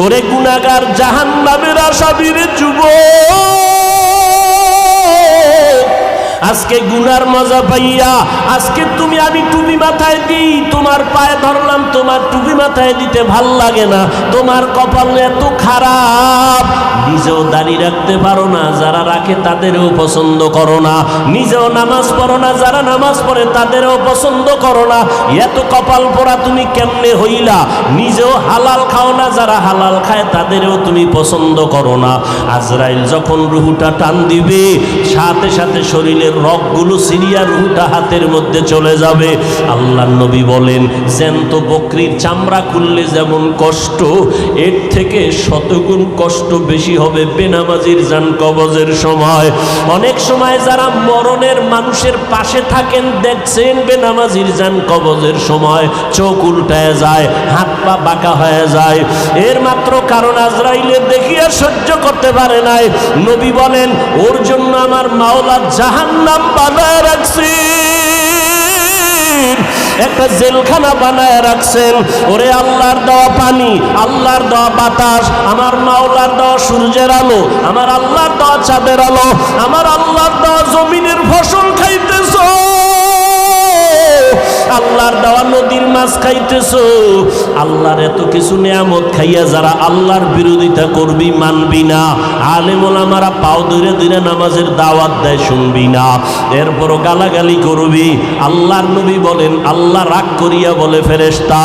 ওরে গুনাহগার জাহান্নামের আসামির যুবক, আজকে গুনার মজা পাইয়া আজকে তুমি আমি টুপি মাথায় দিই, তোমার পায়ে ধরলাম, তোমার টুপি মাথায় দিতে ভাল লাগে না, তোমার কপাল এত খারাপ, নিজেও দাঁড়িয়ে রাখতে পারো না, যারা রাখে তাদেরও পছন্দ করো না, নিজেও নামাজ পড়ো না, যারা নামাজ পড়ে তাদেরও পছন্দ করো না, এত কপাল পোড়া তুমি কেমনে হইলা, নিজেও হালাল খাও না, যারা হালাল খায় তাদেরও তুমি পছন্দ করো না। আজরাইল যখন রুহুটা টান দিবে, সাথে সাথে শরীরের রগগুলো সিরিয়া রুহুটা হাতের মধ্যে চলে যাবে। আল্লাহর নবী বলেন, জ্যান্ত বকরির চামড়া খুললে যেমন কষ্ট, এর থেকে শতগুণ কষ্ট বেশি হবে বেনামাজির জান কবজের সময়। অনেক সময় যারা মরণের মানুষের পাশে থাকেন দেখছেন, বেনামাজির জান কবজের সময় চোখ উল্টায় যায়, হাত পা বাঁকা হয়ে যায়, এর মাত্র কারণ আজরাইলের দেখিয়া সহ্য করতে পারে নাই। নবী বলেন, ওর জন্য আমার মাওলা জাহান্নাম বানায় রাখছেন, একটা জেলখানা বানায় রাখছেন। ওরে আল্লাহর দেওয়া পানি, আল্লাহর দেওয়া বাতাস, আমার মাওলার দেওয়া সূর্যের আলো, আমার আল্লাহর দেওয়া চাঁদের আলো, আমার আল্লাহর দেওয়া জমিনের ফসল খাইতেছো, আল্লাহর দেওয়া নদীর মাছ খাইতেছো, আল্লাহর এত কিছু নিয়ামত খাইয়া যারা আল্লাহর বিরোধিতা করবি, মানবি না, আলেম ওলামারা পাও ধরে ধরে নামাজের দাওয়াত দেয়, শুনবি না, এরপরও গালাগালি করবি। আল্লাহর নবী বলেন, আল্লাহ রাগ করিয়া বলে, ফেরেশতা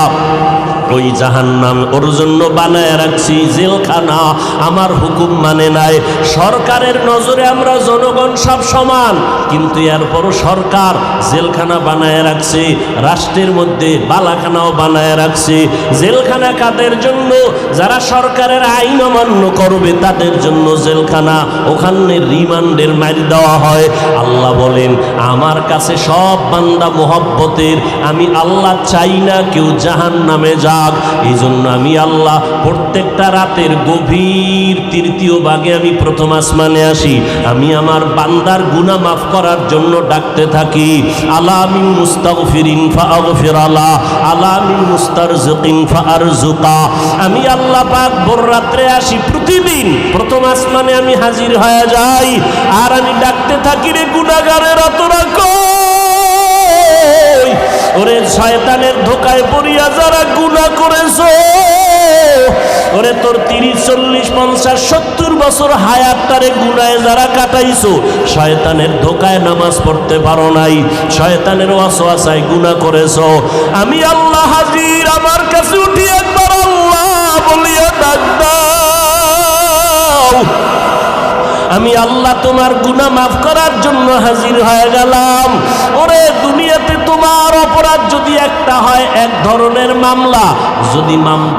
ওই জাহান্নাম ওর জন্য বানায় রাখছি জেলখানা, আমার হুকুম মানে নাই। সরকারের নজরে আমরা জনগণ সব সমান, কিন্তু এরপরও সরকার জেলখানা বানায় রাখছে, রাষ্ট্রের মধ্যে বালাখানাও বানায় রাখছে। জেলখানা কাদের জন্য? যারা সরকারের আইন অমান্য করবে তাদের জন্য জেলখানা, ওখানে রিমান্ডের মার দেওয়া হয়। আল্লাহ বলেন, আমার কাছে সব বান্দা মোহব্বতের, আমি আল্লাহ চাই না কেউ জাহান্নামে যাক। এই জন্য আমি আল্লাহ প্রত্যেকটা রাতের গভীর তৃতীয় ভাগে আমি প্রথম আসমানে আসি, আমি আমার বান্দার গুনাহ মাফ করার জন্য ডাকতে থাকি। আলা মিন মুস্তাগফিরিন ফাগফির আলা, আলা মিন মুস্তারজিকিন ফারজুকা। আমি আল্লাহ পাক ভোর রাত্রে আসি, প্রতিদিন প্রথম আসমানে আমি হাজির হয়ে যাই, আর আমি ডাকতে থাকি, রে গুনাহগারেরা তোরা কই? ওরে শয়তানের ধোকায় পড়িয়া যারা গুনাহ করেছো, ওরে তোর 30, 40, 50, 70 বছর হায়াতটারে গুনাহে যারা কাটাইছো, শয়তানের ধোকায় নামাজ পড়তে পারো নাই, শয়তানের ওয়াসওয়াসায় গুনাহ করেছো, আমি আল্লাহ হাজির, আমার কাছে উঠি একবার আল্লাহ বলিয়া ডাক দাও। আমি আল্লাহ তোমার গুনাহ মাফ করার জন্য হাজির হয়ে গেলাম। ওরে দুনিয়াতে তোমার অপরাধ যদি একটা হয়, এক ধরনের মামলা, যদি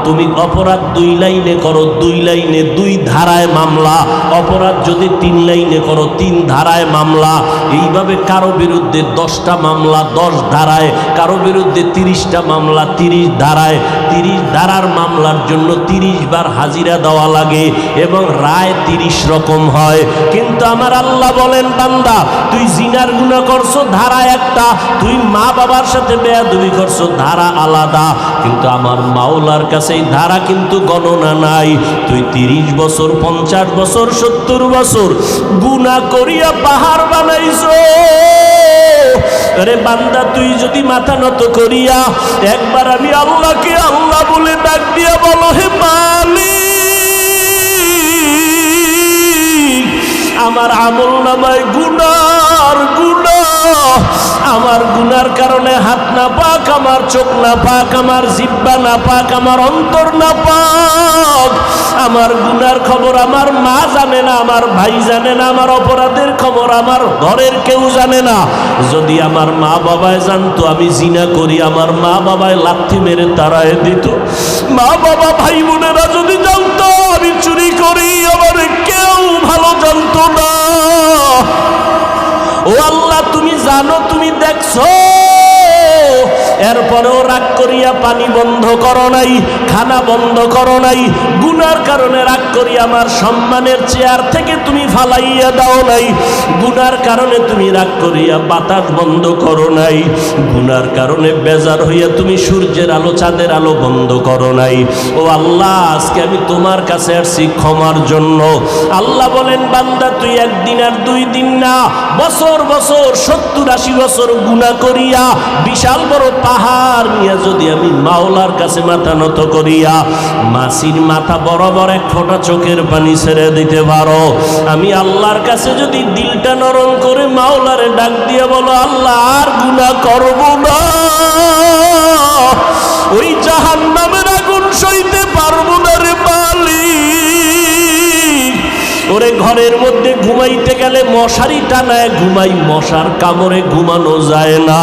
তুমি অপরাধ 2 লাইনে করো, 2 লাইনে 2 ধারায় মামলা, অপরাধ যদি 3 লাইনে করো, 3 ধারায় মামলা, এইভাবে কারো বিরুদ্ধে 10টা মামলা 10 ধারায়, কারো বিরুদ্ধে 30টা মামলা 30 ধারায়, 30 ধারার মামলার জন্য 30 বার হাজিরা দেওয়া লাগে এবং রায় 30 রকম হয়। কিন্তু আমার আল্লাহ বলেন, বান্দা তুই জিনার গুনাহ করছো, ধারা একটা, তুই মা বাবার সাথে বেয়াদবি করছো, ধারা আলাদা, কিন্তু আমার মাওলার কাছে এই ধারা কিন্তু গণনা নাই। তুই 30 বছর 50 বছর 70 বছর গুনাহ করিয়া পাহাড় বানাইছো, আরে বান্দা তুই যদি মাথা নত করিয়া একবার আমি আল্লাহকে আল্লাহ বলে ডাক দিয়া বলো, হে মালিক, আমার আমল নামায় গুনার গুনাহ, আমার গুনার কারণে হাত না পাক, আমার চোখ না পাক, আমার জিহ্বা না পাক, আমার অন্তর না পাক, আমার গুনার খবর আমার মা জানে না, আমার ভাই জানে না, আমার অপরাধের খবর আমার ঘরের কেউ জানে না। যদি আমার মা বাবায় জানতো আমি জিনা করি, আমার মা বাবায় লাথি মেরে তাড়ায় দিত। মা বাবা ভাই বোনেরা যদি জানতো আমি চুরি করি, আমার কেউ ভালো জানতো না। ও আল্লাহ, তুমি জানো, তুমি দেখছো, এরপরেও রাগ করিয়া পানি বন্ধ করো নাই, খানা বন্ধ করো নাই, গুনার কারণে রাগ করিয়া আমার সম্মানের চেয়ার থেকে তুমি ফালাইয়া দাও নাই, গুনার কারণে তুমি রাগ করিয়া বাতাস বন্ধ করো নাই, গুনার কারণে বেজার হইয়া তুমি সূর্যের আলো চাঁদের আলো বন্ধ করো নাই। ও আল্লাহ, আজকে আমি তোমার কাছে আসছি ক্ষমার জন্য। আল্লাহ বলেন, বান্দা তুই একদিন আর 2 দিন না, বছর বছর 70-80 বছর গুনাহ করিয়া বিশাল বড় পাহাড় নিয়ে যদি আমি মাওলার কাছে মাথা নত করিয়া মাসির মাথা বরাবর 1 ফোঁটা চোখের পানি ছেড়ে দিতে পারো, আমি আল্লাহর কাছে যদি দিলটা নরম করে মাওলারে ডাক দিয়ে বলো, আল্লাহ আর গুনাহ করব না, ওই জাহান্নামের আগুন সইতে পারবো না রে মালিক। ওরে ঘরের মধ্যে ঘুমাইতে গেলে মশারি টানায় ঘুমাই, মশার কামড়ে ঘুমানো যায় না।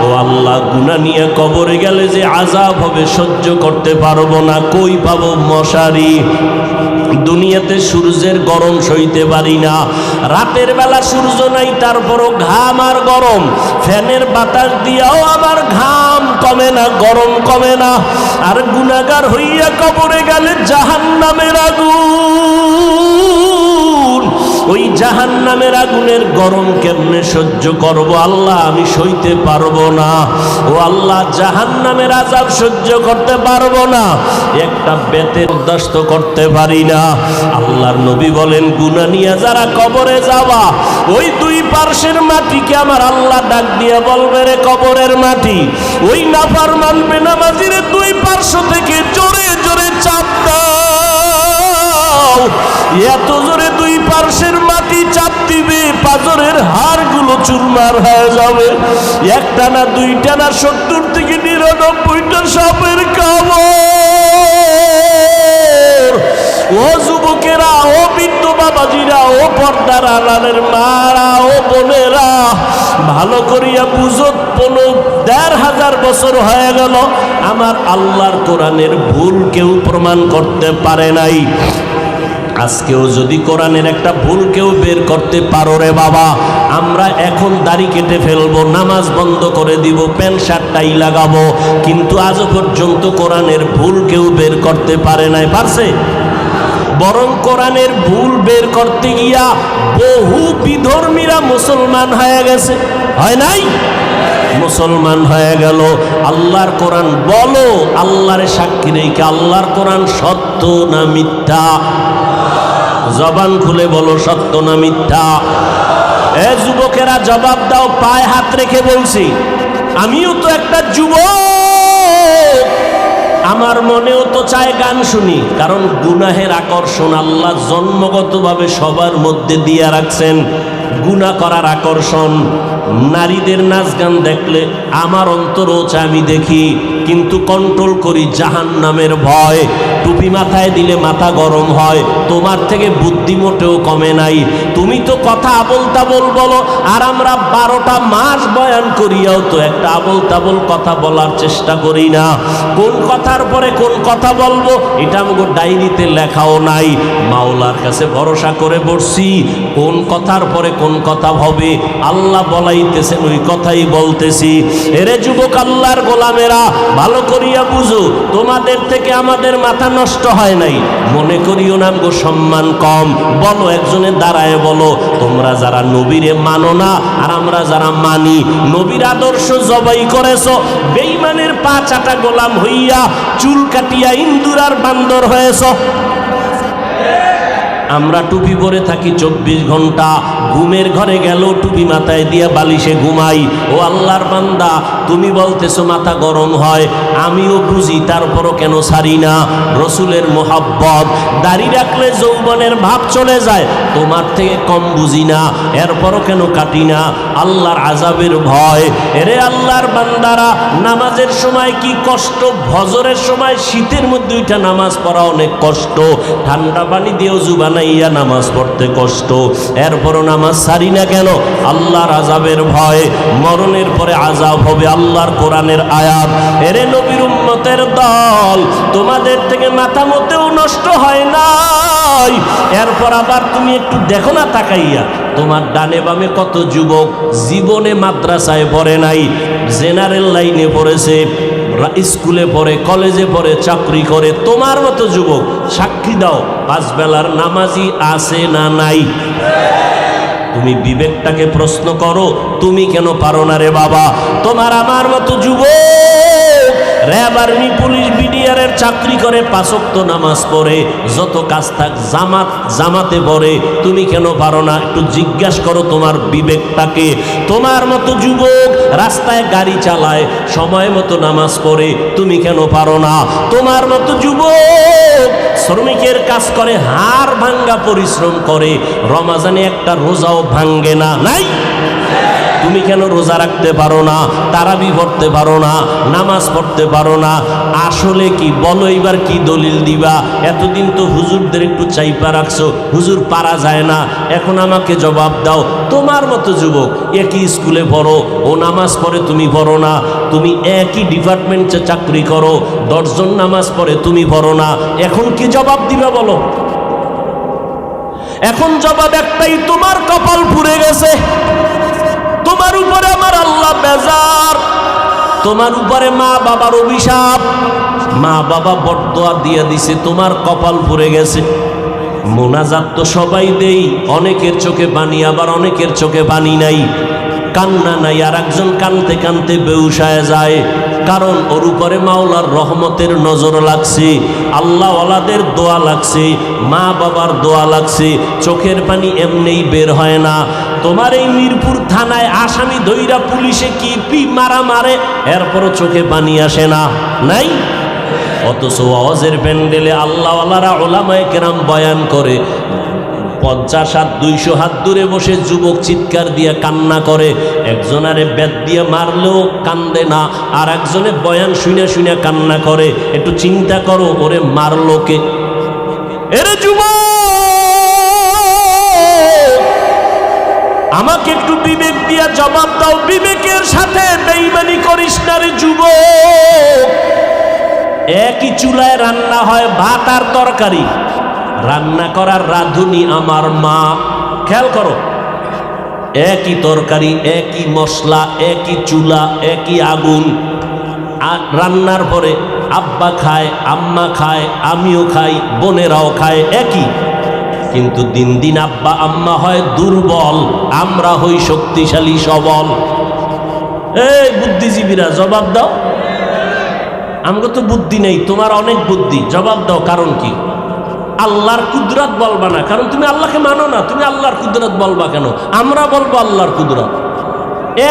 ও আল্লাহ, গুনাহ নিয়ে কবরে গেলে যে আযাব হবে সহ্য করতে পারবো না, কই পাবো মশারি? দুনিয়াতে সূর্যের গরম সইতে পারি না, রাতের বেলা সূর্য নাই তারপরও ঘাম আর গরম, ফ্যানের বাতাস দিয়াও আমার ঘাম কমে না, গরম কমে না। আর গুনাহগার হইয়া কবরে গেলে জাহান্নামের আগুন, ওই জাহান্নামের আগুনের গরম কেমনে সহ্য করব? আল্লাহ আমি সইতে পারবো না। ও আল্লাহ, জাহান্নামের আযাব সহ্য করতে পারবো না, একটা বেতের বরদাস্ত করতে পারি না। আল্লাহর নবী বলেন, গুনাহ নিয়ে যারা কবরে যাবা, ওই 2 পার্শ্বের মাটিকে আমার আল্লাহ ডাক দিয়ে বলবে, রে কবরের মাটি, ওই নাফরমান বেনামাজিরে 2 পার্শ্ব থেকে জোরে জোরে চাপ দাও। এত জোরে 2 পার্শ্বের মাটি চাপ দিবে, পাজরের হাড়গুলো চুরমার হয়ে যাবে। 1টা না 2টা না 70 থেকে 99টা সাপের কামড়। ও যুবকেরা, ও বৃদ্ধ বাবাজিরা, ও পর্দার আড়ালের মারা, ও বোনেরা, ভালো করিয়া বুঝো, 15,500 বছর হয়ে গেল আমার আল্লাহর কোরআনের ভুল কেউ প্রমাণ করতে পারে নাই। আজকেও যদি কোরআনের একটা ভুল কেউ বের করতে পারো রে বাবা, আমরা এখন দাড়ি কেটে ফেলবো, নামাজ বন্ধ করে দিব, প্যান্ট শার্ট টাই লাগাবো, কিন্তু আজও পর্যন্ত কোরআনের ভুল কেউ বের করতে পারে নাই। পারছে? বরং কোরআনের ভুল বের করতে গিয়া বহু বিধর্মীরা মুসলমান হয়ে গেছে, হয় নাই? মুসলমান হয়ে গেল। আল্লাহর কোরআন বলো, আল্লাহর সাক্ষী রেখে, আল্লাহর কোরআন সত্য না মিথ্যা? জবান খুলে বলো, সত্য না মিথ্যা? এ যুবকেরা জবাব দাও, পায়ে হাত রেখে বলছি, আমিও তো একটা যুবক, আমার মনেও তো চায় গান শুনি, কারণ গুনাহের আকর্ষণ আল্লাহ জন্মগতভাবে সবার মধ্যে দিয়ে রাখছেন। গুনাহ করার আকর্ষণ, নারীদের নাচ গান দেখলে আমার অন্তরও চায় আমি দেখি, কিন্তু কন্ট্রোল করি জাহান্নামের ভয়। টুপি মাথায় দিলে মাথা গরম হয়, তোমার থেকে বুদ্ধি মোটেও কমে নাই। তুমি তো কথা আবল তাবল বলো, আর আমরা 12টা মাস বয়ান করিয়াও তো একটা আবল তাবল কথা বলার চেষ্টা করি না। কোন কথার পরে কোন কথা বলবো এটা আমাকে ডায়েরিতে লেখাও নাই। মাওলার কাছে ভরসা করে বসছি, কোন কথার পরে কোন কথা হবে আল্লাহ বলাইতেছেন, ওই কথাই বলতেছি। এরে যুবক, আল্লাহর গোলামেরা, ভালো করিয়া বুঝো, তোমাদের থেকে আমাদের মাথা নষ্ট হয় নাই, মনে করিও না গো সম্মান কম। বলো, একজনে দাঁড়ায় বলো, তোমরা যারা নবীরে মানো না আর আমরা যারা মানি, নবীর আদর্শ জবাই করেছো, বেঈমানের পা চাটা গোলাম হইয়া চুল কাটিয়া ইন্দুর আর বান্দর হয়েছো। আমরা টুপি পরে থাকি 24 ঘন্টা, ঘুমের ঘরে গেল টুপি মাথায় দিয়া বালিশে ঘুমাই। ও আল্লাহর বান্দা, তুমি বলতেছো মাথা গরম হয়, আমিও বুঝি, তারপরও কেন ছাড়ি না? রসুলের মোহাব্বত, দাড়ি রাখলে যৌবনের ভাব চলে যায়, তোমার থেকে কম বুঝি না, এরপরও কেন কাটি না? আল্লাহর আযাবের ভয়। এরে আল্লাহর বান্দারা, নামাজের সময় কি কষ্ট, ফজরের সময় শীতের মধ্যে ওইটা নামাজ পড়া অনেক কষ্ট, ঠান্ডা পানি দিয়েও জুবানাইয়া নামাজ পড়তে কষ্ট, এরপরও নামাজ ছাড়ি না কেন? আল্লাহর আযাবের ভয়। মরণের পরে আযাব হবে, আল্লাহর কোরআনের আয়াত। এরে নবীর উম্মতের দল, তোমাদের থেকে মাথা মতেও নষ্ট হয় নাই। এরপর আবার তুমি একটু দেখো না তাকাইয়া, তোমার ডানে বামে কত যুবক জীবনে মাদ্রাসায় পড়ে নাই, জেনারেল লাইনে পড়েছে, স্কুলে পড়ে, কলেজে পড়ে, চাকরি করে। তোমার মতো যুবক সাক্ষী দাও, 5 বেলার নামাজি আছে না নাই? তুমি বিবেকটাকে প্রশ্ন করো, তুমি কেন পারো না রে বাবা? তোমার আমার মতো যুবক র্যাব, আর্মি, পুলিশ, বিডিআরের চাকরি করে, 5 ওয়াক্ত নামাজ পড়ে, যত কাজ থাক জামাতে পড়ে, তুমি কেন পারো না? একটু জিজ্ঞাসা করো তোমার বিবেকটাকে। তোমার মতো যুবক রাস্তায় গাড়ি চালায়, সময় মতো নামাজ পড়ে, তুমি কেন পারো না? তোমার মতো যুবক শ্রমিকের কাজ করে, হাড় ভাঙ্গা পরিশ্রম করে, রমাজানে একটা রোজাও ভাঙ্গে না, নাই? তুমি কেন রোজা রাখতে পারো না, তারাবি পড়তে পারো না, নামাজ পড়তে পারো না? আসলে কি বলো, এবার কি দলিল দিবা? এতদিন তো হুজুরদের একটু চাইপা রাখছো, হুজুর পারা যায় না, এখন আমাকে জবাব দাও। তোমার মতো যুবক একই স্কুলে পড়ো, ও নামাজ পড়ে, তুমি পড়ো না। তুমি একই ডিপার্টমেন্টে চাকরি করো, 10 জন নামাজ পড়ে, তুমি পড়ো না। এখন কি জবাব দিবা বলো? এখন জবাব একটাই, তোমার কপাল পুড়ে গেছে, তোমার উপরে আমার আল্লাহ বেজার, তোমার উপরে মা বাবার অভিশাপ, মা বাবা বরদোয়া দিয়ে দিছে, তোমার কপাল পুড়ে গেছে। মোনাজাত তো সবাই দেই, অনেকের চোখে পানি, আবার অনেকের চোখে পানি নাই, কান্না নাই, আর একজন কানতে কানতে বেউসায় যায়, কারণ ওর উপরে মাওলার রহমতের নজর লাগছে, আল্লাহওয়ালাদের দোয়া লাগছে, মা বাবার দোয়া লাগছে, চোখের পানি এমনিই বের হয় না। তোমার এই মিরপুর থানায় আসামি ধইরা পুলিশে কি মারা মারে, এরপরও চোখে পানি আসে না, নাই? অথচ ওয়াজের প্যান্ডেলে আল্লাহওয়ালারা ওলামায়ে কেরাম বয়ান করে, 50 হাত 200 হাত দূরে বসে যুবক চিৎকার দিয়ে কান্না করে, একজনারে বেত দিয়ে মারলেও কান্দে না, আর একজনে বয়ান শুনে শুনে কান্না করে। একটু চিন্তা করো, ওরে মারলো কে? এরে যুবক, আমাকে একটু বিবেক দিয়ে জবাব দাও, বিবেকের সাথে বেঈমানি করিস না রে যুবক। একই চুলায় রান্না হয় ভাত আর তরকারি, রান্না করার রাঁধুনি আমার মা, খেয়াল করো, একই তরকারি, একই মশলা, একই চুলা, একই আগুন, আর রান্নার পরে আব্বা খায়, আম্মা খায়, আমিও খাই, বোনেরাও খায় একই, কিন্তু দিন দিন আব্বা আম্মা হয় দুর্বল, আমরা হই শক্তিশালী সবল। এই বুদ্ধিজীবীরা জবাব দাও, আমাকে তো বুদ্ধি নেই, তোমার অনেক বুদ্ধি, জবাব দাও কারণ কি? আল্লাহর কুদরত বলবা না, কারণ তুমি আল্লাহকে মানো না, তুমি আল্লাহর কুদরত বলবা কেন? আমরা বলবো আল্লাহর কুদরত।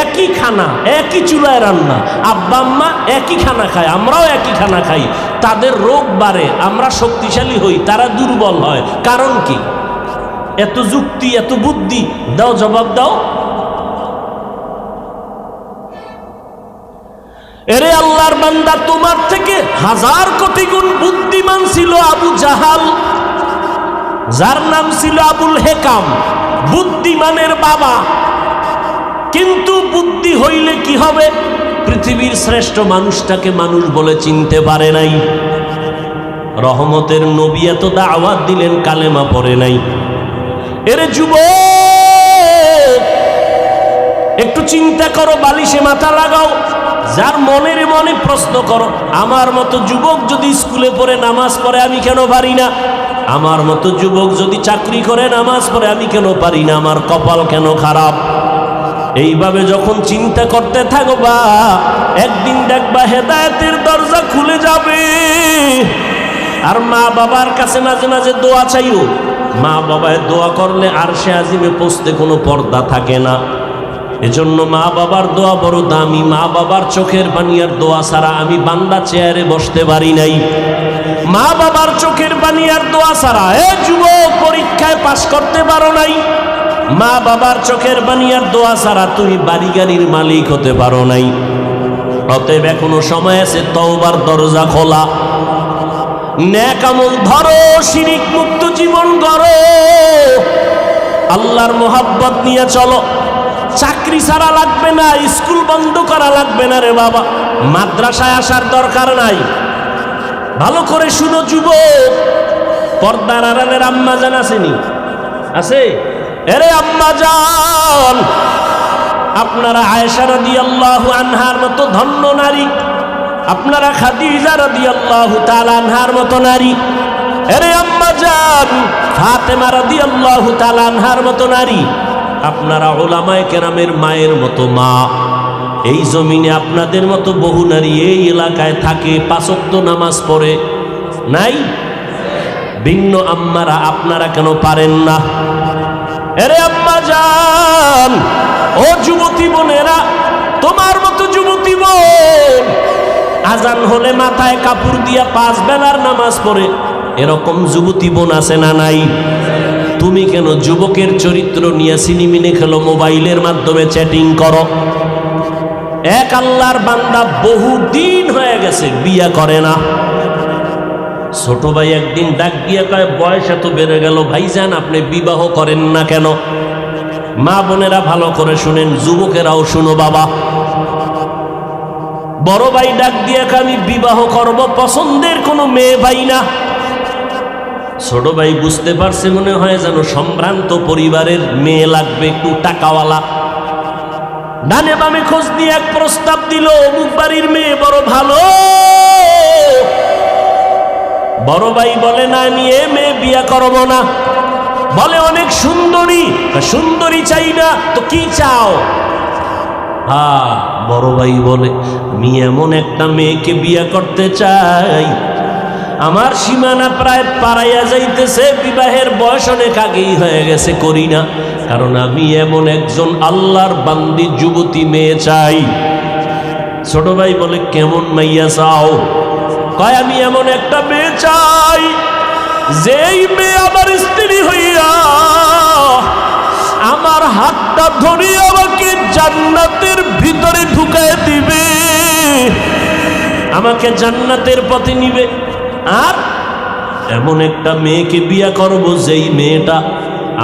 একই খানা, একই চুলায় রান্না, আব্বা আম্মা একই খানা খায়, আমরাও একই খানা খাই, তাদের রোগ বাড়ে, আমরা শক্তিশালী হই, তারা দুর্বল হয়, কারণ কি? এত যুক্তি, এত বুদ্ধি, দাও জবাব দাও। এরে আল্লাহর বান্দা, তোমার থেকে 1000 কোটি গুণ বুদ্ধিমান ছিল আবু জাহাল, যার নাম ছিল আবুল হেকাম, বুদ্ধিমানের বাবা। কিন্তু বুদ্ধি হইলে কি হবে? পৃথিবীর শ্রেষ্ঠ মানুষটাকে মানুষ বলে চিনতে পারে নাই। রহমতের নবী এত দাওয়াত দিলেন, কালেমা পড়ে নাই। এরে যুবক, একটু চিন্তা করো, বালিশে মাথা লাগাও, যার মনের মনে প্রশ্ন করো, আমার মতো যুবক যদি স্কুলে পড়ে নামাজ পড়ে, আমি কেন পারি না? আমার মতো যুবক যদি চাকরি করে নামাজ পড়ে, আমি কেন পারি না? আমার কপাল কেন খারাপ? এইভাবে যখন চিন্তা করতে থাকবা, একদিন দেখবা হেদায়েতের দরজা খুলে যাবে। আর মা বাবার কাছে মাঝে মাঝে দোয়া চাইও, মা বাবায় দোয়া করলে আরশে আজিমে পৌঁছতে কোনো পর্দা থাকে না। এজন্য মা বাবার দোয়া বড় দামি। মা বাবার চোখের পানি আর দোয়া ছাড়া আমি বান্দা চেয়ারে বসতে পারি নাই। মা বাবার চোখের পানি আর দোয়া ছাড়া যুবক পরীক্ষায় পাশ করতে পারো নাই। মা বাবার চোখের পানি আর দোয়া ছাড়া তুমি বাড়ি গাড়ির মালিক হতে পারো নাই। অতএব এখনো সময় আছে, তওবার দরজা খোলা, নেক আমল ধরো, শিরিক মুক্ত জীবন গড়ো, আল্লাহর মোহাব্বত নিয়ে চলো। চাকরি ছাড়া লাগবে না, স্কুল বন্ধ করা লাগবে না রে বাবা, মাদ্রাসায় আসার দরকার নাই। ভালো করে শুনো যুবক, পর্দার আড়ালের আম্মা জান আসেনি? আছে? এরে আম্মা জান, আপনারা আয়েশা রাদিয়াল্লাহু আনহার মতো ধন্য নারী, আপনারা খাদিজা রাদিয়াল্লাহু তাআলা আনহার মতো নারী, আরে আম্মা জান ফাতেমা রাদিয়াল্লাহু তাআলা আনহার মতো নারী, আপনারা উলামায়ে কেরামের মায়ের মতো মা। এই জমিনে আপনাদের মতো বহু নারী এই এলাকায় থাকে, ৫ ওয়াক্ত নামাজ পড়ে নাই? ভিন্ন আম্মারা আপনারা কেন পারেন না? আরে আম্মা জান, ও যুবতী বোনেরা, তোমার মতো যুবতী বোন আজান হলে মাথায় কাপড় দিয়া 5 বেলার নামাজ পড়ে, এরকম যুবতী বোন আছে না নাই? তুমি কেন যুবকের চরিত্র নিয়ে সিনেমিনে খেলো, মোবাইলের মাধ্যমে চ্যাটিং করো? এক আল্লাহর বান্দা বহু দিন হয়ে গেছে বিয়া করে না। ছোট ভাই একদিন ডাক দিয়ে কয়, বয়স এত বেড়ে গেল ভাইজান, আপনি বিবাহ করেন না কেন? মা বোনেরা ভালো করে শুনেন, যুবকেরাও শুনো বাবা। বড় ভাই ডাক দিয়ে কয়, আমি বিবাহ করব, পছন্দের কোনো মেয়ে পাই না। ছোট ভাই বুঝতে পারছে, মনে হয় যেন সম্ভ্রান্ত পরিবারের মেয়ে লাগবে, একটু টাকাওয়ালা। ডানে বামে খোঁজ দিয়ে এক প্রস্তাব দিল, অমুক বাড়ির মেয়ে বড় ভালো। বড় ভাই বলে, না আমি এ মেয়ে বিয়া করব না। বলে অনেক সুন্দরী, সুন্দরী চাই না তো কি চাও? হ্যাঁ, বড় ভাই বলে, আমি এমন একটা মেয়েকে বিয়া করতে চাই, আমার সীমানা প্রায় পারাইয়া যাইতেছে, বিবাহের বয়স অনেক আগেই হয়ে গেছে, করি না, কারণ আমি এমন একজন আল্লাহর বান্দি যুবতী মেয়ে চাই। ছোট ভাই বলে, কেমন মাইয়া চাও? কয়, আমি এমন একটা মেয়ে চাই, যেই মেয়ে আমার স্ত্রী হইয়া আমার হাতটা ধরে আমাকে জান্নাতের ভিতরে ঢুকায় দিবে, আমাকে জান্নাতের পথে নিবে। আর এমন একটা মেয়েকে বিয়া করব, যেই মেয়েটা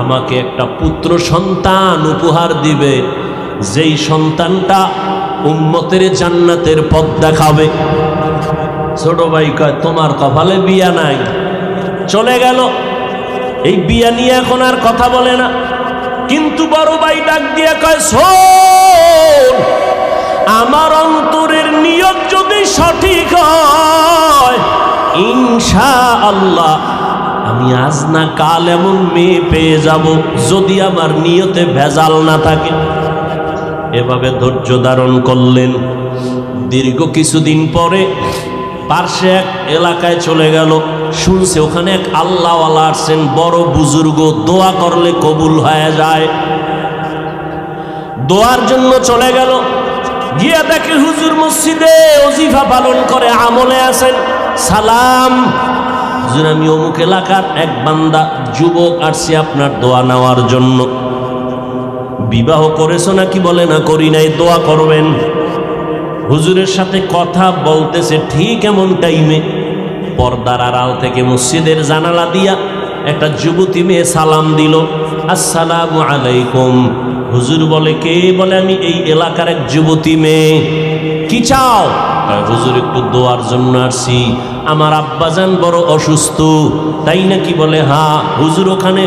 আমাকে একটা পুত্র সন্তান উপহার দিবে, যেই সন্তানটা উম্মতের জান্নাতের পথ দেখাবে। ছোট ভাই কয়, তোমার কপালে বিয়া নাই। চলে গেল, এই বিয়া নিয়ে এখন আর কথা বলে না। কিন্তু বড় ভাই ডাক দিয়ে কয়, শোন, আমার অন্তরের নিয়ত যদি সঠিক হয়, ইনশাআল্লাহ আমি আজ না কাল এমন মেয়ে পেয়ে যাব, যদি আমার নিয়তে ভেজাল না থাকে। এভাবে ধৈর্য ধারণ করলেন। দীর্ঘ কিছুদিন পরে পার্শ্বে এক এলাকায় চলে গেল, শুনছে ওখানে এক আল্লাহওয়ালা আসছেন, বড় বুজুর্গ, দোয়া করলে কবুল হয়ে যায়। দোয়ার জন্য চলে গেল, গিয়া দেখে হুজুর মসজিদে ওজিফা পালন করে, আমলে আছেন। সালাম, হুজুর আমি অমুক এলাকার এক বান্দা যুবক, আসছি আপনার দোয়া নেওয়ার জন্য। বিবাহ করেছো নাকি? বলে না করি নাই, দোয়া করবেন। হুজুরের সাথে কথা বলতেছে, ঠিক এমন টাইমে পর্দার আড়াল থেকে মসজিদের জানালা দিয়া একটা যুবতী মেয়ে সালাম দিল, আসসালামু আলাইকুম। হুজুর বলে, কে? বলে, আমি এই এলাকার এক যুবতী মেয়ে। কি চাও? হুজুর একটু দোয়ার জন্য আসছি, আমার আব্বাজান বড় অসুস্থ। তাই নাকি? বলে, হ্যাঁ। হুজুর ওখানে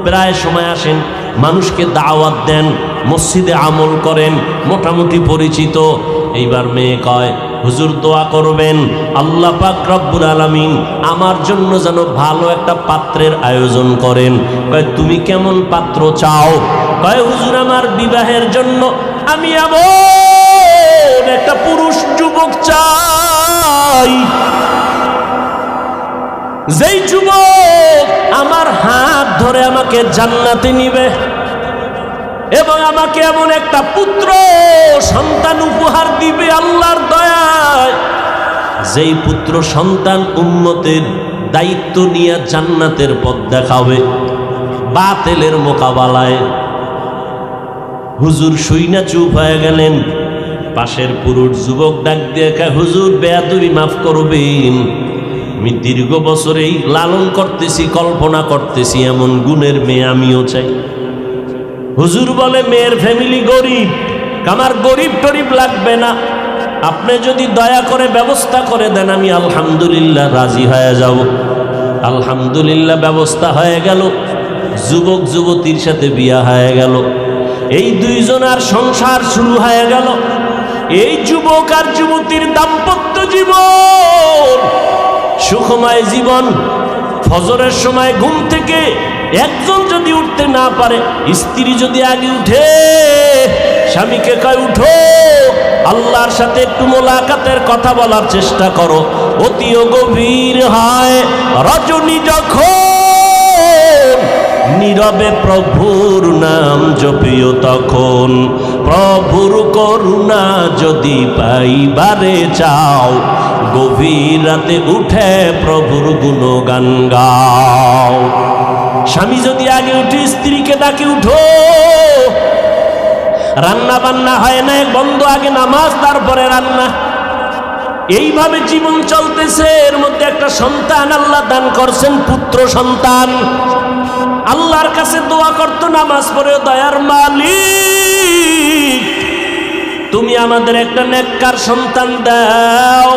প্রায় সময় আসেন, মানুষকে দাওয়াত দেন, মসজিদে আমল করেন, মোটামুটি পরিচিত। এইবার মেয়ে কয়, হুজুর দোয়া করবেন, আল্লাহ পাক রব্বুল আলামিন আমার জন্য যেন ভালো একটা পাত্রের আয়োজন করেন। কয়, তুমি কেমন পাত্র চাও? কয়, হুজুর আমার বিবাহের জন্য আমি এমন একটা পুরুষ যুবক চাই, যেই যুবক আমার হাত ধরে আমাকে জান্নাতে নিবে এবং আমাকে এমন একটা পুত্র সন্তান উপহার দিবে আল্লাহর দয়ায়, যেই পুত্র সন্তান উম্মতের দায়িত্ব নিয়ে জান্নাতের পথ দেখাবে বাতিলের মোকাবেলায়। হুজুর শুইনা চুপ হয়ে গেলেন। পাশের পুরুষ যুবক ডাক দিয়ে কয়, হুজুর বেয়াদবি মাফ করবেন, আমি দীর্ঘ বছরেই লালন করতেছি, কল্পনা করতেছি এমন গুণের মেয়ে আমিও চাই। হুজুর বলে, মেয়ের ফ্যামিলি গরিব, আমার গরিব টরিব লাগবে না, আপনি যদি দয়া করে ব্যবস্থা করে দেন আমি আলহামদুলিল্লাহ রাজি হয়ে যাব। আলহামদুলিল্লাহ ব্যবস্থা হয়ে গেল, যুবক যুবতীর সাথে বিয়া হয়ে গেল। এই দুইজনের সংসার শুরু হয়ে গেল। এই যুবক আর যুবতীর দাম্পত্য জীবন সুখময় জীবন। ফজরের সময় ঘুম থেকে একজন যদি উঠতে না পারে, স্ত্রী যদি আগে উঠে স্বামীকে কয় উঠো, আল্লাহর সাথে একটু মোলাকাতের কথা বলার চেষ্টা করো। অতিও গভীর হয় রজনী যখন, নীরবে প্রভুর নাম জপিও তখন। প্রভুর করুণা যদি পাইবারে চাও, গভীর রাতে উঠে প্রভুর গুণগান গাও। স্বামী যদি আগে উঠে স্ত্রীকে ডাকে উঠো, রান্না বান্না হয় না, বন্ধ, আগে নামাজ তারপরে রান্না। এইভাবে জীবন চলতেছে। এর মধ্যে একটা সন্তান আল্লাহ দান করছেন, পুত্র সন্তান। আল্লাহর কাছে দোয়া করতো নামাজ পড়ে, দয়ার মালিক তুমি আমাদের একটা নেককার সন্তান দাও,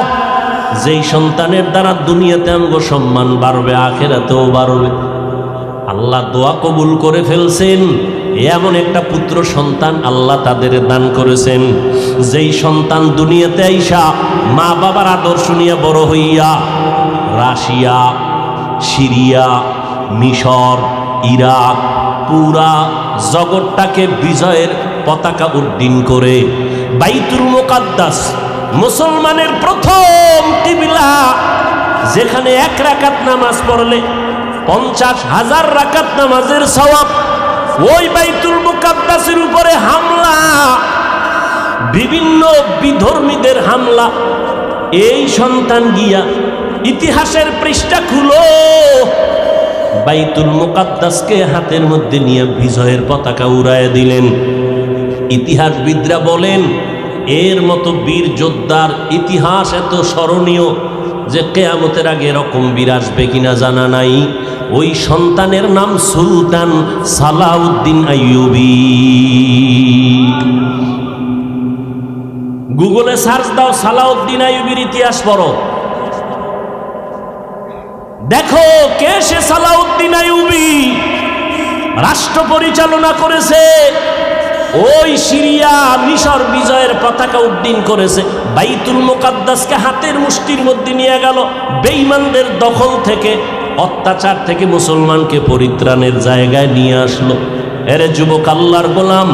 যেই সন্তানের দ্বারা দুনিয়াতে আমগো সম্মান বাড়বে, আখিরাতেও বাড়বে। আল্লাহ দোয়া কবুল করে ফেলছেন। এমন একটা পুত্র সন্তান আল্লাহ তাদের দান করেছেন, যেই সন্তান দুনিয়াতে আইসা মা বাবার আদর্শ নিয়ে বড় হইয়া রাশিয়া, সিরিয়া, মিশর, ইরাক, পুরা জগৎটাকে বিজয়ের পতাকা উড্ডীন করে বাইতুল মুকাদ্দাস, মুসলমানের প্রথম কিবলা, যেখানে এক রাকাত নামাজ পড়লে 50,000 রাকাত নামাজের সওয়াব। ওই বাইতুল মুকাদ্দাসের উপরে হামলা, বিভিন্ন বিধর্মীদের হামলা। এই সন্তান গিয়া ইতিহাসের পৃষ্ঠা খুলো, বাইতুল মুকাদ্দাসকে হাতের মধ্যে নিয়ে বিজয়ের পতাকা উড়ায় দিলেন। ইতিহাসবিদরা বলেন এর মতো বীর যোদ্ধার ইতিহাস এত স্মরণীয় যে কিয়ামতের আগে এরকম বীর আসবে কিনা জানা নাই। ওই সন্তানের নাম সুলতান সালাউদ্দিন আইয়ুবী। গুগলে সার্চ দাও, সালাউদ্দিন আইয়ুবীর ইতিহাস পড়ো, দেখো কে সে সালাউদ্দিন আইয়ুবী। রাষ্ট্র পরিচালনা করেছে, ওই সিরিয়া মিশর বিজয়ের পতাকা উড্ডীন করেছে, বাইতুল মুকাদ্দাসকে হাতের মুষ্টির মধ্যে নিয়ে গেল, বেঈমানদের দখল থেকে, অত্যাচার থেকে মুসলমানকে পরিত্রাণের জায়গায় নিয়ে আসলো। এরে যুবক, আল্লাহর গোলাম,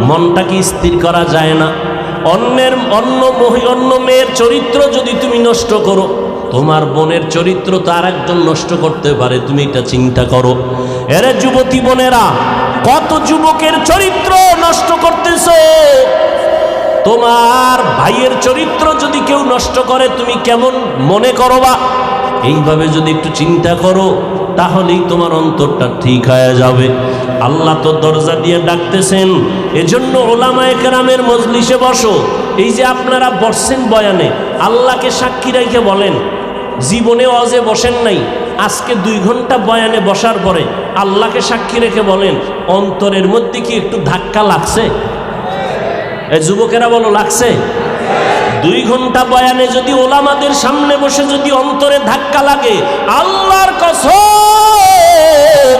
মনটা কি স্থির করা যায় না? অন্য মেয়ের চরিত্র যদি তুমি নষ্ট করো, তোমার বোনের চরিত্র তো আর একজন নষ্ট করতে পারে, তুমি এটা চিন্তা করো। এরে যুবতী বোনেরা, কত যুবকের চরিত্র নষ্ট করতেছো। তোমার ভাইয়ের চরিত্র যদি কেউ নষ্ট করে, তুমি কেমন মনে করবা? এইভাবে যদি একটু চিন্তা করো, তাহলেই তোমার অন্তরটা ঠিক হয়ে যাবে। আল্লাহ তো দরজা দিয়ে ডাকতেছেন। এজন্য ওলামায়ে কেরামের মজলিসে বসো। এই যে আপনারা বসছেন বয়ানে, আল্লাহকে সাক্ষী রেখে বলেন, জীবনে অজে বসেন নাই, আজকে 2 ঘন্টা বয়ানে বসার পরে আল্লাহকে সাক্ষী রেখে বলেন, অন্তরের মধ্যে কি একটু ধাক্কা লাগছে? এই যুবকেরা বলো, লাগছে? 2 ঘন্টা বয়ানে যদি ওলামাদের সামনে বসে যদি অন্তরে ধাক্কা লাগে, আল্লাহর কসম,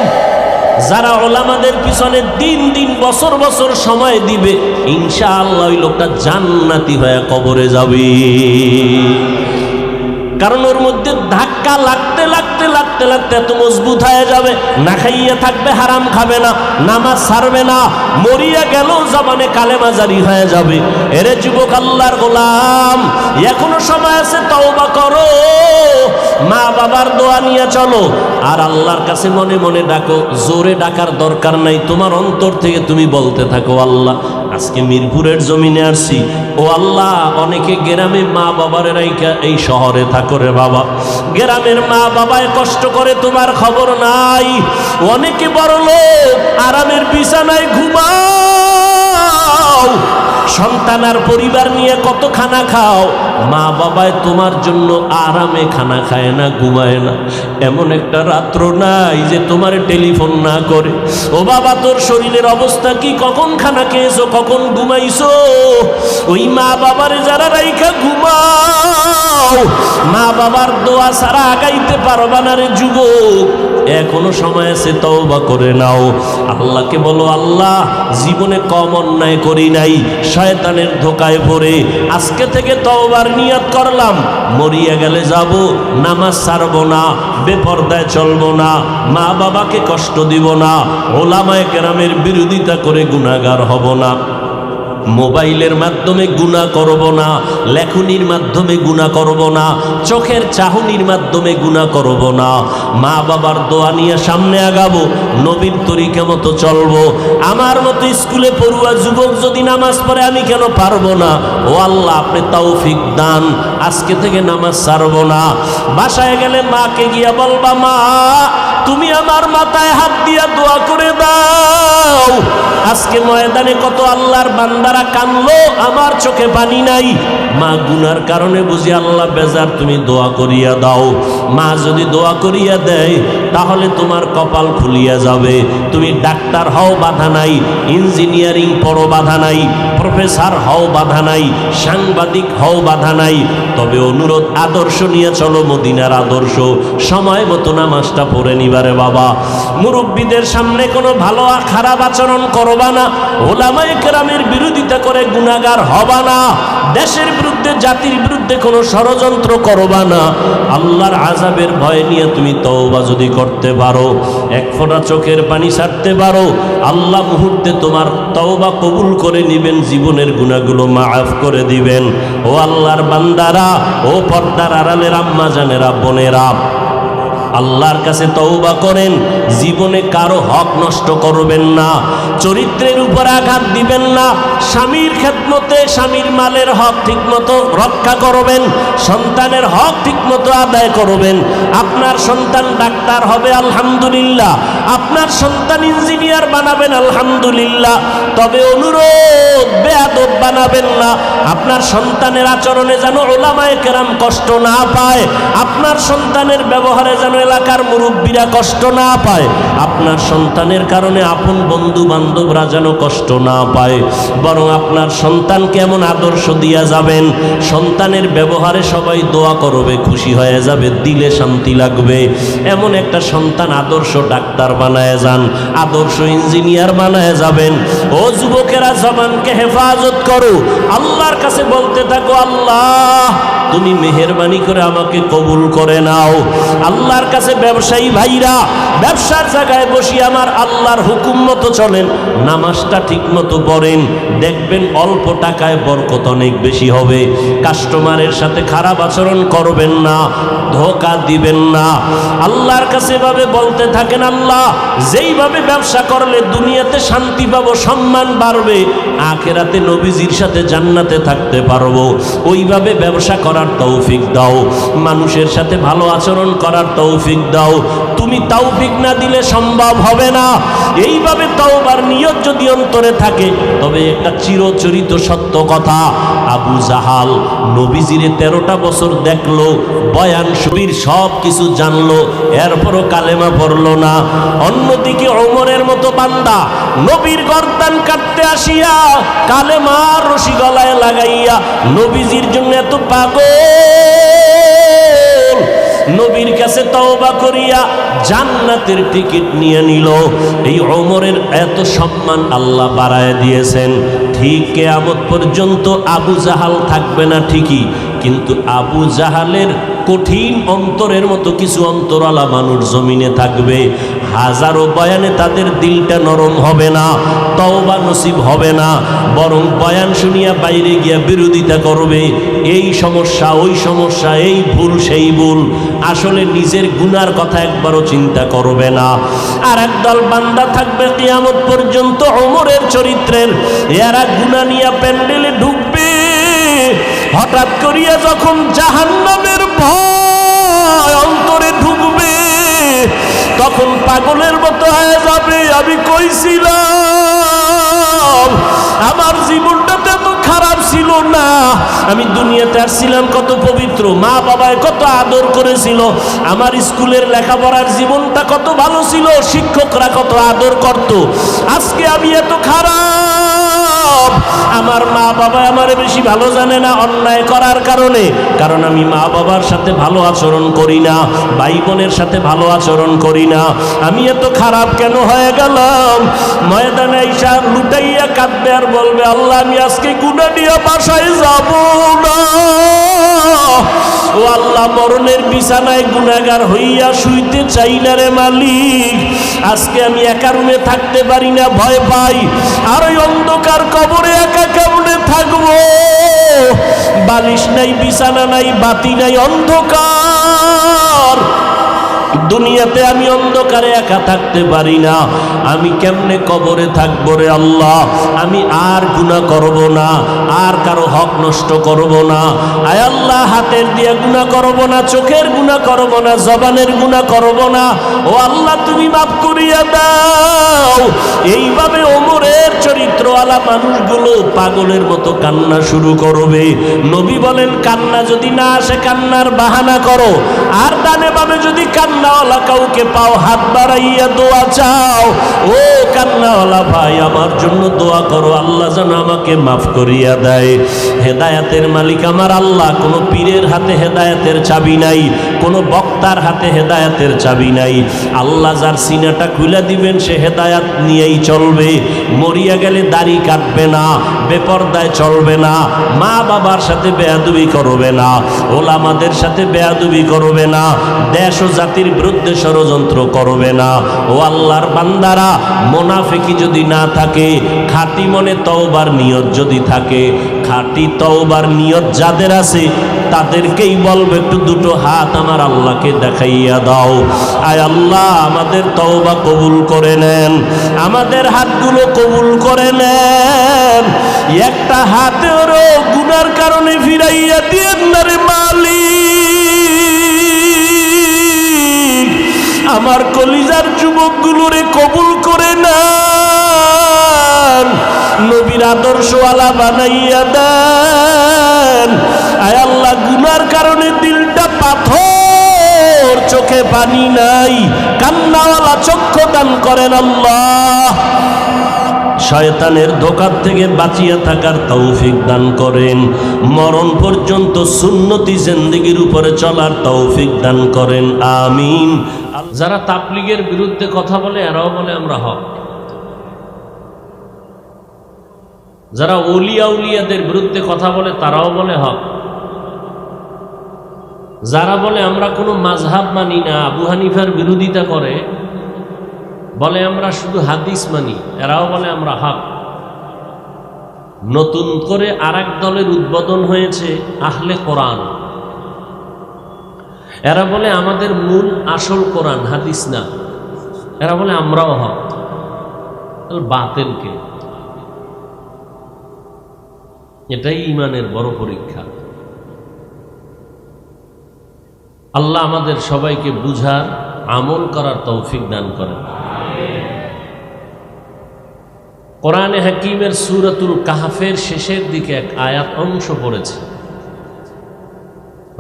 যারা ওলামাদের পিছনে দিন দিন বছর বছর সময় দিবে, ইনশাআল্লাহ ওই লোকটা জান্নাতি হয়ে কবরে যাবে। কারণ ওর মধ্যে ধাক্কা লাগতে লাগতে লাগতে লাগতে এত মজবুত হয়ে যাবে, না খাইয়ে থাকবে, হারাম খাবে না, নামাজ ছাড়বে না, মরিয়া গেল জবানে কালেমা জারি হয়ে যাবে। এরে যুবক, আল্লাহর গোলাম, এখনো সময় আছে, তওবা করো, মা বাবার দোয়া নিয়ে চলো, আর আল্লাহর কাছে মনে মনে ডাকো। জোরে ডাকার দরকার নাই, তোমার অন্তর থেকে তুমি বলতে থাকো, আল্লাহ আজকে মিরপুরের জমিনে আসছি, ও আল্লাহ, অনেকে গ্রামে মা বাবার রাইখা এই শহরে থাকো রে বাবা, গ্রামের মা বাবায় কষ্ট করে, তোমার খবর নাই। অনেকে বড় লোক, আরামের বিছানায় ঘুমাও, সন্তান আর পরিবার নিয়ে কত খানা খাও, মা বাবায় তোমার জন্য আরামে খানা খায় না, ঘুমায় না। এমন একটা রাত্র নাই যে তোমার টেলিফোন না করে, ও বাবা তোর শরীরের অবস্থা কি, কখন খানা খেয়েছো, কখন ঘুমাইছো। ওই মা বাবারে যারা রাইখা ঘুমাও, মা বাবার দোয়া ছাড়া আগাইতে পারবা না রে যুবক। এখনো সময় আছে, তওবা করে নাও। আল্লাহকে বলো, আল্লাহ জীবনে কম অন্যায় করি নাই, শয়তানের ধোকায় পড়ে আজকে থেকে তওবার নিয়ত করলাম, মরিয়া গেলে যাব, নামাজ ছাড়বো না, বেপরদায় চলবো না, মা বাবাকে কষ্ট দিব না, ওলামায়ে কেরামের বিরোধিতা করে গুনাহগার হব না, মোবাইলের মাধ্যমে গুনাহ করব না, লেখনির মাধ্যমে গুনাহ করব না, চোখের চাহনির মাধ্যমে গুনাহ করব না, মা বাবার দোয়া নিয়ে সামনে আগাবো, নবীর তরিকা মতো চলবো। আমার মতো স্কুলে পড়ুয়া যুবক যদি নামাজ পড়ে আমি কেন পারবো না? ও আল্লাহ, আপনি তৌফিক দান, আজকে থেকে নামাজ ছাড়বো না। বাসায় গেলে মাকে গিয়া বলবা, মা তুমি আমার মাথায় হাত দিয়া দোয়া করে দাও। আজকে ময়দানে কত আল্লাহর বান্দারা কানলো, আমার চোখে পানি নাই, মা গুনার কারণে বুঝি আল্লাহ বেজার, তুমি দোয়া করিয়া দাও। মা যদি দোয়া করিয়া দেয় তাহলে তোমার কপাল খুলিয়া যাবে। তুমি ডাক্তার হও, বাধা নাই, ইঞ্জিনিয়ারিং পড়ো, বাধা নাই, প্রফেসর হও, বাধা নাই, সাংবাদিক হও, বাধা নাই। তবে অনুরোধ, আদর্শ নিয়ে চলো, মদিনার আদর্শ। সময় মতো নামাজটা পড়ে নিবারে বাবা। মুরব্বীদের সামনে কোনো ভালো খারাপ আচরণ করবা না, ওলামায়ে কেরামের বিরোধিতা করে গুনাহগার হবা না, দেশের বিরুদ্ধে জাতির বিরুদ্ধে কোনো ষড়যন্ত্র করবা না। আল্লাহর আযাবের ভয় নিয়ে তুমি তওবা যদি করতে পারো, এক ফোঁটা চোখের পানি ছাড়তে পারো, আল্লাহ মুহূর্তে তোমার তওবা কবুল করে নেবেন, জীবনের গুনাহগুলো মাফ করে দিবেন। ও আল্লাহর বান্দারা, ও পর্দার আড়ালের আম্মা জানেরা, বোনেরা, আল্লাহর কাছে তওবা করেন, জীবনে কারো হক নষ্ট করবেন না, চরিত্রের উপর আঘাত দিবেন না, স্বামীর খেদমতে স্বামীর মালের হক ঠিকমতো রক্ষা করবেন, সন্তানের হক ঠিকমতো আদায় করবেন। আপনার সন্তান ডাক্তার হবে, আলহামদুলিল্লাহ, আপনার সন্তান ইঞ্জিনিয়ার বানাবেন, আলহামদুলিল্লাহ, তবে অনুরোধ, বেয়াদব বানাবেন না। আপনার সন্তানের আচরণে যেন ওলামায়ে কেরাম কষ্ট না পায়, আপনার সন্তানের ব্যবহারে যেন এলাকার মুরব্বীরা কষ্ট না পায়, আপনার সন্তানের কারণে আপন বন্ধু বান্ধবরা যেন কষ্ট না পায়। বরং আপনার সন্তানকে এমন আদর্শ দিয়া যাবেন, সন্তানের ব্যবহারে সবাই দোয়া করবে, খুশি হয়ে যাবে, দিলে শান্তি লাগবে। এমন একটা সন্তান আদর্শ ডাক্তার বানায় যান, আদর্শ ইঞ্জিনিয়ার বানায় যাবেন। ও যুবকেরা, জবানকে হেফাজত করো, আল্লাহর কাছে বলতে থাকো, আল্লাহ তুমি মেহেরবানি করে আমাকে কবুল করে নাও। আল্লাহর কাছে ব্যবসায়ী ভাইরা, ব্যবসার জায়গায় বসি আমার আল্লাহর হুকুম মতো চলেন, নামাজটা ঠিক মতো পড়েন, দেখবেন অল্প টাকায় বরকত অনেক বেশি হবে। কাস্টমারের সাথে খারাপ আচরণ করবেন না, ধোঁকা দিবেন না। আল্লাহর কাছে এভাবে বলতে থাকেন, আল্লাহ যেইভাবে ব্যবসা করলে দুনিয়াতে শান্তি পাবো, সম্মান বাড়বে, আখিরাতে নবীজির সাথে জান্নাতে থাকতে পারবো, ওইভাবে ব্যবসা করার তৌফিক দাও, মানুষের সাথে ভালো আচরণ করার তৌফিক দাও। তুমি তৌফিক না দিলে সম্ভব হবে না। এইভাবে তওবার নিয়ত যদি অন্তরে থাকে, তবে একটা চিরচরিত সত্য কথা, আবু জাহাল নবীজিরে 13টা বছর দেখলো, বয়ান সুবীর সব কিছু জানলো, এরপরও কালেমা পড়লো না। অন্যদিকে ওমরের মতো বান্দা নবীর গর্দান কাটতে আসিয়া কালেমার রশি গলায় লাগাইয়া নবীজির জন্য এত পাগল, নবীর কাছে তওবা করিয়া জান্নাতের টিকিট নিয়ে নিল। এই ওমরের এত সম্মান আল্লাহ বাড়ায় দিয়েছেন। ঠিক কিয়ামত পর্যন্ত আবু জাহাল থাকবে না ঠিকই, কিন্তু আবু জাহালের কঠিন অন্তরের মতো কিছু অন্তরালা মানুষ জমিনে থাকবে। হাজারো বয়ানে তাদের দিলটা নরম হবে না, তওবা নসিব হবে না, বরং বয়ান শুনিয়া বাইরে গিয়া বিরোধিতা করবে, এই সমস্যা, ওই সমস্যা, এই ভুল, সেই ভুল, আসলে নিজের গুনার কথা একবারও চিন্তা করবে না। আর একদল বান্দা থাকবে কিয়ামত পর্যন্ত ওমরের চরিত্রের, এরা গুনাহ নিয়া প্যান্ডেলে ঢুকবে, হঠাৎ করিয়া যখন জাহান্নামের ভয় অন্তরে ঢুকবে, তখন পাগলের মতো হয়ে যাবে, আমি কইছিলাম আমার জীবনটা তো এত খারাপ ছিল না, আমি দুনিয়াতে আসছিলাম কত পবিত্র, মা বাবায় কত আদর করেছিল, আমার স্কুলের লেখাপড়ার জীবনটা কত ভালো ছিল, শিক্ষকরা কত আদর করত, আজকে আমি এত খারাপ, আমার মা বাবা আমারে বেশি ভালো জানে না অন্যায় করার কারণে, কারণ আমি মা বাবার সাথে ভালো আচরণ করি না, ভাই বোনের সাথে ভালো আচরণ করি না। আমি এত খারাপ কেন হয়ে গেলাম? ময়দানে আইসা লুটাইয়া কাঁদবে আর বলবে, আল্লাহ আমি আজকে গুনাহ নিয়ে বাসায় যাব না। ও আল্লাহ, মরণের বিছানায় গুনাহগার হইয়া শুইতে চাই না রে মালিক। আজকে আমি একা রুমে থাকতে পারি না, ভয় পাই। আর ওই অন্ধকার কবরে একা কেমনে থাকবো? বালিশ নাই, বিছানা নাই, বাতি নাই, অন্ধকার। দুনিয়াতে আমি অন্ধকারে একা থাকতে পারি না, আমি কেমনে কবরে থাকবো রে আল্লাহ? আমি আর গুনাহ করব না, আর কারো হক নষ্ট করব না। আয় আল্লাহ, হাতের দিয়ে গুনাহ করব না, চোখের গুনাহ করব না, জবানের গুনাহ করব না। ও আল্লাহ, তুমি মাফ করিয়া দাও। এইভাবে ওমরের চরিত্রওয়ালা মানুষগুলো পাগলের মতো কান্না শুরু করবে। নবী বলেন, কান্না যদি না আসে কান্নার বাহানা করো, আর ডানে বামে যদি কান্নাওয়ালা কাউকে পাও হাত বাড়াইয়া দোয়া চাও। ও কান্নাওয়ালা ভাই, আমার জন্য দোয়া করো, আল্লাহ যেন আমাকে মাফ করিয়া দেয়। হেদায়াতের মালিক আমার আল্লাহ। কোনো পীরের হাতে হেদায়াতের চাবি নাই, কোনো বক্তার হাতে হেদায়াতের চাবি নাই। আল্লাহ যার সিনাটা খুলে দিবেন সে হেদায়াত নিয়েই চলবে। মরিয়া গেলে দাড়ি কাটবে না, বেপরদায় চলবে না, মা বাবার সাথে বেয়াদবি করবে না, ওলামাদের সাথে বেয়াদবি করবে না, দেশ ও জাতির বিরুদ্ধে ষড়যন্ত্র করবে না। ও আল্লাহর বান্দারা, মুনাফিকি যদি না থাকে, খাঁটি মনে তওবার নিয়ত যদি থাকে, খাঁটি তওবার নিয়ত যাদের আছে তাদেরকেই বলবে, একটু দুটো হাত আমার আল্লাহকে দেখাইয়া দাও। আয় আল্লাহ, আমাদের তওবা কবুল করে নেন, আমাদের হাতগুলো কবুল করে নেন। একটা হাতেরও গুনার কারণে ফিরাইয়া দিয়েন না রে মালিক। আমার কলিজার যুবকগুলোরে কবুল করে নেন, নবীর আদর্শওয়ালা বানাইয়া দেন। আয় আল্লাহ, গুনার কারণে দিলটা পাথর, চোখে পানি নাই, কান্নাওয়ালা চক্ষু দান করেন আল্লাহ। শয়তানের ধোঁকার থেকে বাঁচিয়া থাকার তৌফিক দান করেন। মরণ পর্যন্ত সুন্নতি জিন্দেগির উপরে চলার তৌফিক দান করেন, আমিন। যারা তাবলীগের বিরুদ্ধে কথা বলে এরাও বলে আমরা হক। যারা ওলিয়া উলিয়াদের বিরুদ্ধে কথা বলে তারাও বলে হক। যারা বলে আমরা কোনো মাযহাব মানি না, আবু হানিফার বিরোধিতা করে, বলে আমরা শুধু হাদিস মানি, এরাও বলে আমরা হক। নতুন করে আরেক দলের উদ্বোধন হয়েছে আহলে কোরআন। এরা বলে আমাদের মূল আসল কোরআন, হাদিস না। এরা বলে আমরাও হক। বাতিলকে, এটাই ঈমানের বড় পরীক্ষা। আল্লাহ আমাদের সবাইকে বুঝার, আমল করার তৌফিক দান করেন। কোরআনে হাকিমের সূরাতুল কাহফের শেষের দিকে এক আয়াত অংশ পড়েছে।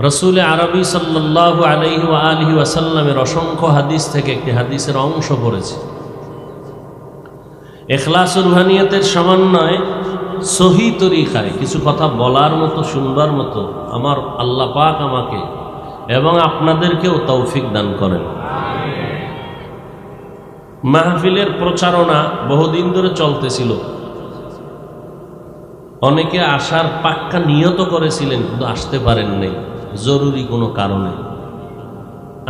রাসূল আরবি সাল্লাল্লাহু আলাইহি ওয়া আলিহি ওয়াসাল্লামের অসংখ্য হাদিস থেকে একটি হাদিসের অংশ পড়েছে। ইখলাস ও রুহানিয়তের সমন্বয়ে সহি তরিকায় কিছু কথা বলার মতো, শুনবার মতো আমার আল্লাহ পাক আমাকে এবং আপনাদেরকেও তৌফিক দান করেন। মাহফিলের প্রচারণা বহুদিন ধরে চলতেছিল। অনেকে আসার পাক্কা নিয়ত করেছিলেন, কিন্তু আসতে পারেন নাই জরুরি কোনো কারণে।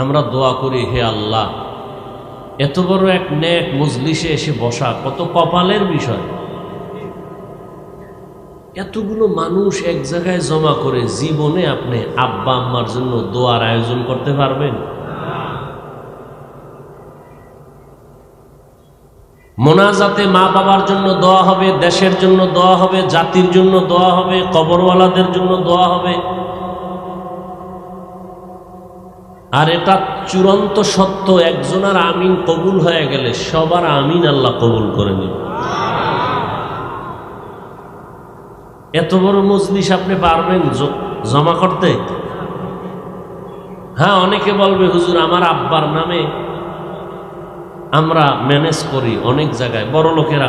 আমরা দোয়া করি, হে আল্লাহ, এত বড় এক নেক মজলিসে এসে বসা কত কপালের বিষয়। এতগুলো মানুষ এক জায়গায় জমা করে জীবনে আপনি আব্বা আম্মার জন্য দোয়ার আয়োজন করতে পারবেন? মোনাজাতে মা বাবার জন্য দোয়া হবে, দেশের জন্য দোয়া হবে, জাতির জন্য দোয়া হবে, কবরওয়ালাদের জন্য দোয়া হবে। আর এটা চূড়ান্ত সত্য, একজনের আমিন কবুল হয়ে গেলে সবার আমিন আল্লাহ কবুল করে নেন। এত বড় মজলিস আপনি পারবেন জমা করতে? হ্যাঁ, অনেকে বলবে হুজুর আমার আব্বার নামে আমরা ম্যানেজ করি। অনেক জায়গায় বড় লোকেরা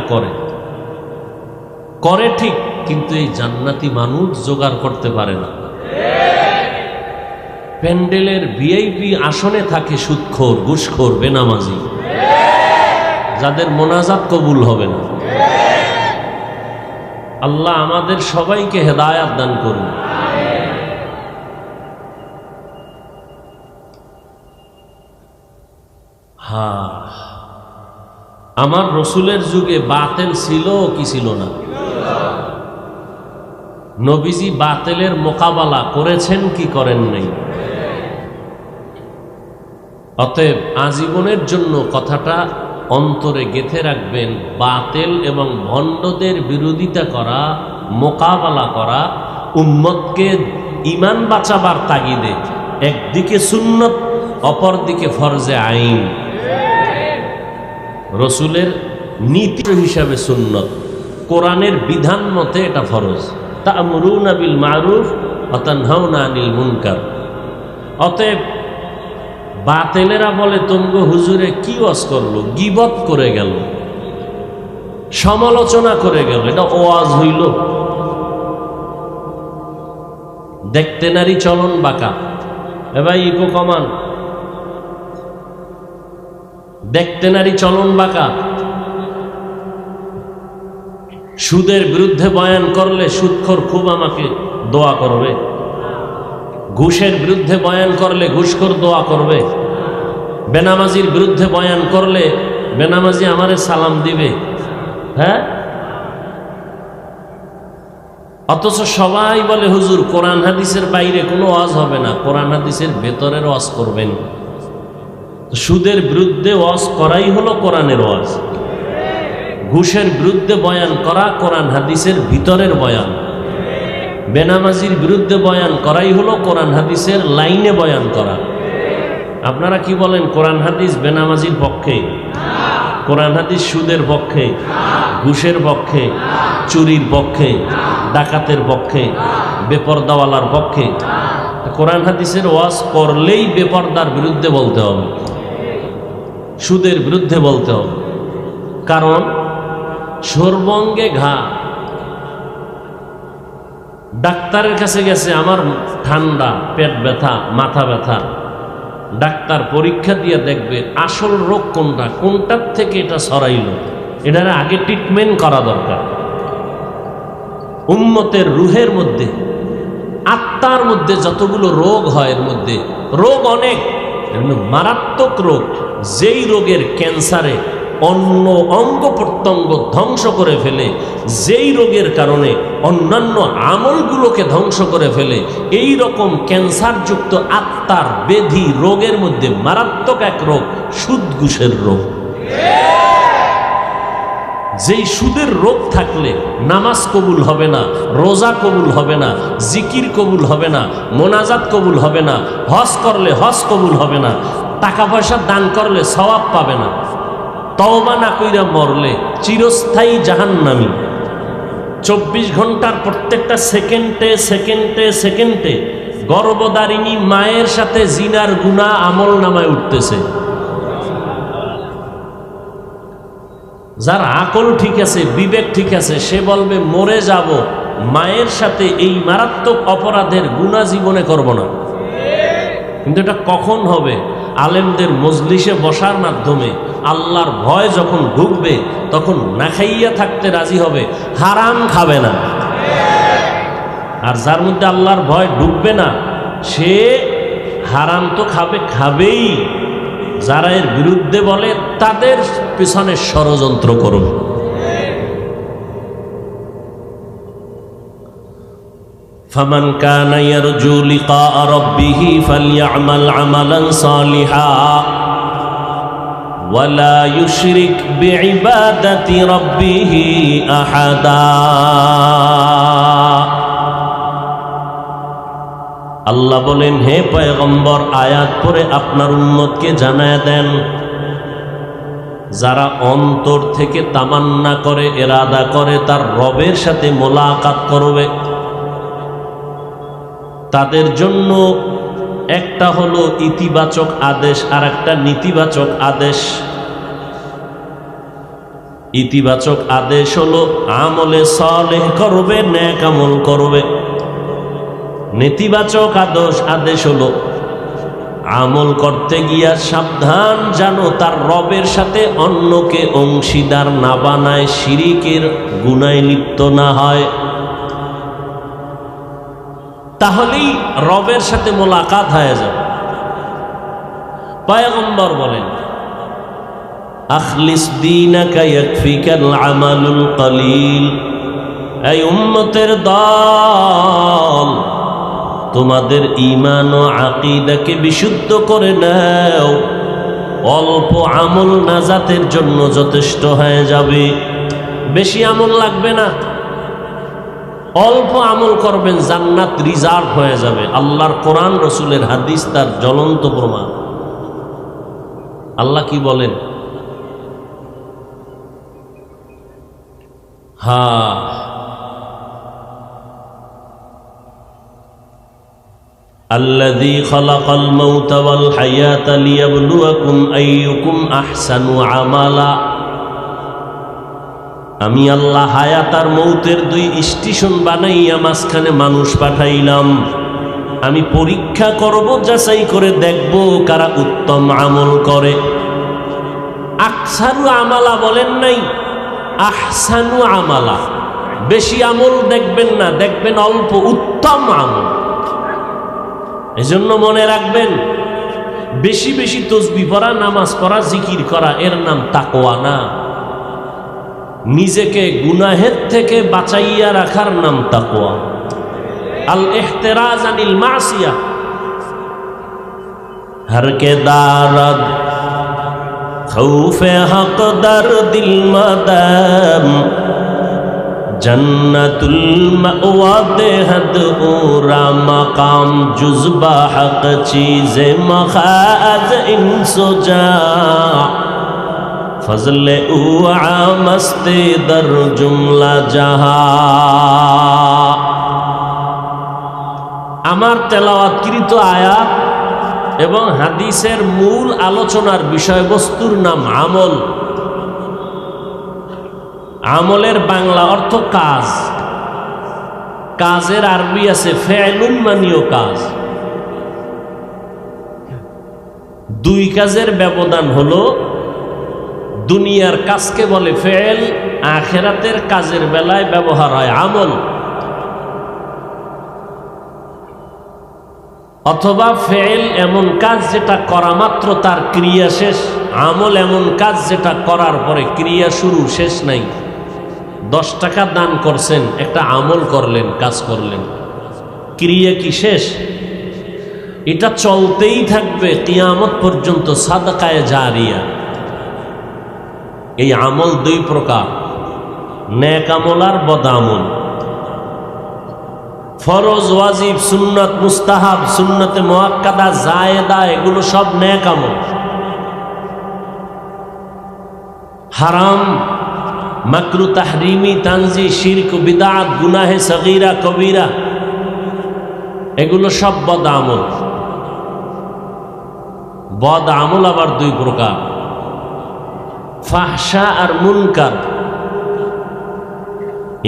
করে ঠিক, কিন্তু এই জান্নাতি মানুষ জোগাড় করতে পারে না। প্যান্ডেলের ভিআইপি আসনে থাকে সুদখোর, ঘুষখোর, বেনামাজি, যাদের মোনাজাত কবুল হবে না। আল্লাহ আমাদের সবাইকে হেদায়াত দান করুন। হ্যাঁ, আমার রসুলের যুগে বাতিল ছিল কি ছিল না? নবীজি বাতিলের মোকাবেলা করেছেন কি করেন নাই? অতএব আজীবনের জন্য কথাটা অন্তরে গেঁথে রাখবেন, বাতিল এবং ভণ্ডদের বিরোধিতা করা, মোকাবেলা করা, উম্মতকে ঈমান বাঁচাবার তাগিদে একদিকে সুন্নত, অপরদিকে ফরজে আইন। রসুলের নীতি হিসাবে সুন্নত, কোরআনের বিধান মতে এটা ফরজ। তা'মুরুনা বিল মারুফ ওয়া তানহাউনা আনিল মুনকার। অতএব বাতিলেরা বলে তোমগো হুজুরে কি ওয়াজ করলো, গীবত করে গেল, সমালোচনা করে গেল, এটা ওয়াজ হইল? দেখতে নারী চলন বাঁকা। এবার ইকো কমান, দেখতে নারী চলন বাঁকা। সুদের বিরুদ্ধে বয়ান করলে সুদখোর খুব আমাকে দোয়া করবে, ঘুষের বিরুদ্ধে বয়ান করলে ঘুষখোর দোয়া করবে, বেনামাজির বিরুদ্ধে বয়ান করলে বেনামাজি আমারে সালাম দিবে। হ্যাঁ, অথচ সবাই বলে হুজুর কোরআন হাদিসের বাইরে কোনো ওয়াজ হবে না, কোরআন হাদিসের ভেতরের ওয়াজ করবেন। সুদের বিরুদ্ধে ওয়াজ করাই হলো কোরআনের ওয়াজ, ঘুষের বিরুদ্ধে বয়ান করা কোরআন হাদিসের ভিতরের বয়ান, বেনামাজির বিরুদ্ধে বয়ান করাই হলো কোরআন হাদিসের লাইনে বয়ান করা। আপনারা কি বলেন? কোরআন হাদিস বেনামাজির পক্ষে, কোরআন হাদিস সুদের পক্ষে, ঘুষের পক্ষে, চুরির পক্ষে, ডাকাতের পক্ষে, বেপরদাওয়ালার পক্ষে। কোরআন হাদিসের ওয়াজ করলেই বেপরদার বিরুদ্ধে বলতে হবে, সুদের বিরুদ্ধে বলতে হবে। কারণ সর্বঙ্গে ঘা। ডাক্তারের কাছে গেছে, আমার ঠান্ডা, পেট ব্যথা, মাথা ব্যথা। ডাক্তার পরীক্ষা দিয়ে দেখবে আসল রোগ কোনটা, কোনটার থেকে এটা ছড়াইল, এটার আগে ট্রিটমেন্ট করা দরকার। উম্মতের রুহের মধ্যে, আত্মার মধ্যে যতগুলো রোগ হয়, এর মধ্যে রোগ অনেক, মারাত্মক রোগ, যেই রোগের ক্যান্সারে অন্য অঙ্গ প্রত্যঙ্গ ধ্বংস করে ফেলে, যেই রোগের কারণে অন্যান্য আমলগুলোকে ধ্বংস করে ফেলে, এই রকম ক্যান্সারযুক্ত আত্মার ব্যাধি রোগের মধ্যে মারাত্মক এক রোগ সুদ ঘুষের রোগ। যেই সুদের রোগ থাকলে নামাজ কবুল হবে না, রোজা কবুল হবে না, জিকির কবুল হবে না, মোনাজাত কবুল হবে না, হজ করলে হজ কবুল হবে না, টাকা পয়সা দান করলে সওয়াব পাবে না, তওবা না কইরা মরলে চিরস্থায়ী জাহান্নামী। 24 ঘন্টার প্রত্যেকটা সেকেন্ডে সেকেন্ডে সেকেন্ডে গর্ভধারিণী মায়ের সাথে জিনার গুনাহ আমল নামায় উঠতেছে। যার আকল ঠিক আছে, বিবেক ঠিক আছে, সে বলবে মরে যাব, মায়ের সাথে এই মারাত্মক অপরাধের গুনাহ জীবনে করব না। কিন্তু এটা কখন হবে? আলেমদের মজলিসে বসার মাধ্যমে আল্লাহর ভয় যখন ঢুকবে, তখন না খাইয়া থাকতে রাজি হবে, হারাম খাবে না। আর যার মধ্যে আল্লাহর ভয় ঢুকবে না, সে হারাম তো খাবেই। যারা এর বিরুদ্ধে বলে তাদের পিছনে ষড়যন্ত্র করবে। ফামান কানা ইয়ারজু লিকা রাব্বিহি ফালইআমাল আমালান সালিহা ওয়ালা ইউশরিক বিইবাদাতি রাব্বিহি আহাদা। আল্লাহ বলেন, হে পয়গম্বর, আয়াত পড়ে আপনার উম্মতকে জানায় দেন, যারা অন্তর থেকে তামান্না করে, ইরাদা করে তার রবের সাথে মোলাকাত করবে, তাদের জন্য একটা হলো ইতিবাচক আদেশ আর একটা নেতিবাচক আদেশ। ইতিবাচক আদেশ হলো আমলে সালেহ করবে, নেক আমল করবে। নেতিবাচক আদেশ হলো আমল করতে গিয়া সাবধান, জানো তার রবের সাথে অন্যকে অংশীদার না বানায়, শিরিকের গুনায় লিপ্ত না হয়। তাহলেই রবের সাথে মোলাকাত হয়ে যাবে। পয়গম্বর বলেন, আখলিস দীনাকা ইয়াকফিকাল আমালুল কলিল। এই উম্মতের দল, তোমাদের ঈমান ও আকীদাকে বিশুদ্ধ করে নাও, অল্প আমল নাজাতের জন্য যথেষ্ট হয়ে যাবে। বেশি আমল লাগবে না, অল্প আমল করবেন, জান্নাত রিজার্ভ হয়ে যাবে। আল্লাহর কোরআন, রসুলের হাদিস তার জ্বলন্ত প্রমাণ। আল্লাহ কি বলেন? আল্লাযী খালাকাল মাউতা ওয়াল হায়াতা লিয়াবলুয়াকুম আইয়ুকুম আহসানু আমালা। আমি আল্লাহ হায়াত আর মৌতের দুই স্টেশন বানাইয়া মাঝখানে মানুষ পাঠাইলাম। আমি পরীক্ষা করব, যাচাই করে দেখব কারা উত্তম আমল করে। আকসারু আমালা বলেন নাই, আহসানু আমালা। বেশি আমল দেখবেন না, দেখবেন অল্প উত্তম আমল। এজন্য মনে রাখবেন, বেশি বেশি তসবিহ পড়া, নামাজ পড়া, জিকির করা এর নাম তাকওয়া না। নিজেকে গুনাহের থেকে বাঁচাইয়া রাখার নাম তাকওয়া। আল ইহতিরাজ আনিল মাসিয়া। হর কে দারদ খৌফে হক দর দিল মাদাম, জন্নতুল মাওয়া দেহদ ওরা মাকাম, জুজবা হক চীজে মখাজ ইনসুজা, ফজলে উ আমস্তে দর জুমলা জাহা। আমার তেলাওয়াতকৃত আয়াত এবং হাদিসের মূল আলোচনার বিষয়বস্তুর নাম আমল। আমলের বাংলা অর্থ কাজ। কাজের আরবি আছে ফেলুন, মানিও কাজ। দুই কাজের ব্যবধান হলো, দুনিয়ার কাজকে বলে ফেল, আখেরাতের কাজের বেলায় ব্যবহার হয় আমল। অথবা ফেল এমন কাজ যেটা করা মাত্র তার ক্রিয়া শেষ, আমল এমন কাজ যেটা করার পরে ক্রিয়া শুরু, শেষ নাই। 10 টাকা দান করছেন, একটা আমল করলেন, কাজ করলেন, ক্রিয়া কি শেষ? এটা চলতেই থাকবে কিয়ামত পর্যন্ত, সাদকায়ে জারিয়া। এই আমল দুই প্রকার, নেক আমল আর বদ আমল। ফরজ, ওয়াজিব, সুন্নত, মুস্তাহাব, সুন্নতে মুআক্কাদা, জায়েদা, এগুলো সব নেক আমল। হারাম, মাকরু, তাহরিমি, তানজি, শিরক, বিদআত, গুনাহে সগীরা, কবিরা, এগুলো সব বদ আমল। বদ আমল আবার দুই প্রকার, ফাহশা আর মুনকার।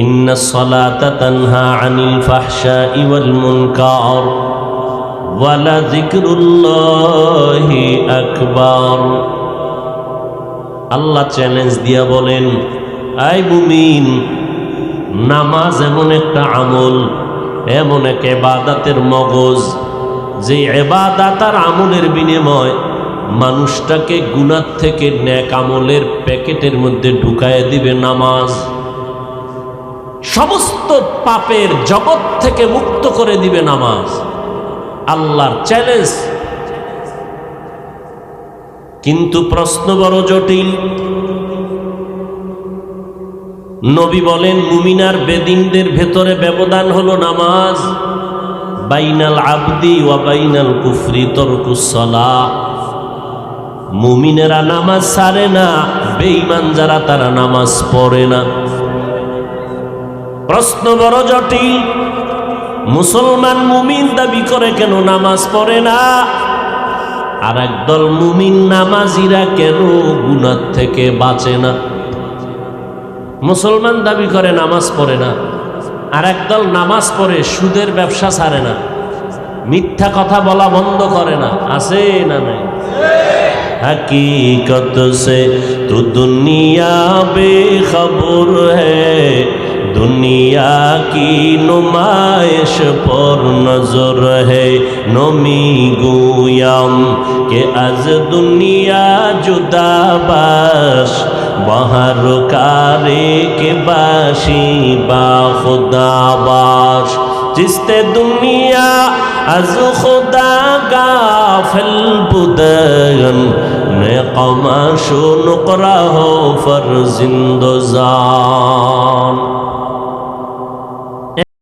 ইন্নাস সালাতা তানহা আনিল ফাহশাই ওয়াল মুনকার ওয়া লাযিকরুল্লাহি আকবার। আল্লাহ চ্যালেঞ্জ দিয়া বলেন, আই মুমিন, নামাজ এমন একটা আমল, এমন এক ইবাদতের মগজ, যে ইবাদত আর আমলের বিনিময় মানুষটাকে গুনাহ থেকে নেক আমলের প্যাকেটের মধ্যে ঢুকায় দিবে নামাজ। সমস্ত পাপের জগৎ থেকে মুক্ত করে দিবে নামাজ। আল্লাহর চ্যালেঞ্জ। কিন্তু প্রশ্ন বড় জটিল। নবী বলেন, মুমিনার বেদিনদের ভেতরে ব্যবধান হলো নামাজ। বাইনাল আবদি ওয়া বাইনাল কুফরি তরকুস সালাহ। মুমিনেরা নামাজ ছাড়ে না, বেঈমান যারা তারা নামাজ পড়ে না। প্রশ্ন বড় জটিল। মুসলমান মুমিন দাবি করে কেন নামাজ পড়ে না? আর একদল মুমিন নামাজিরা কেন গুনাহ থেকে বাঁচে না? মুসলমান দাবি করে নামাজ পড়ে না, আর একদল নামাজ পড়ে সুদের ব্যবসা ছাড়ে না, মিথ্যা কথা বলা বন্ধ করে না। আছে না নাই? हकीकत से तो दुनिया बेखबर है, दुनिया की नुमाइश पर नजर है। नमी गुयाम के आज दुनिया जुदा बाश, बाहर कारे के बाशी बा खुदा बाश। जिसते दुनिया از خدا غافل بودن، نقمش و نقره فرزند زان.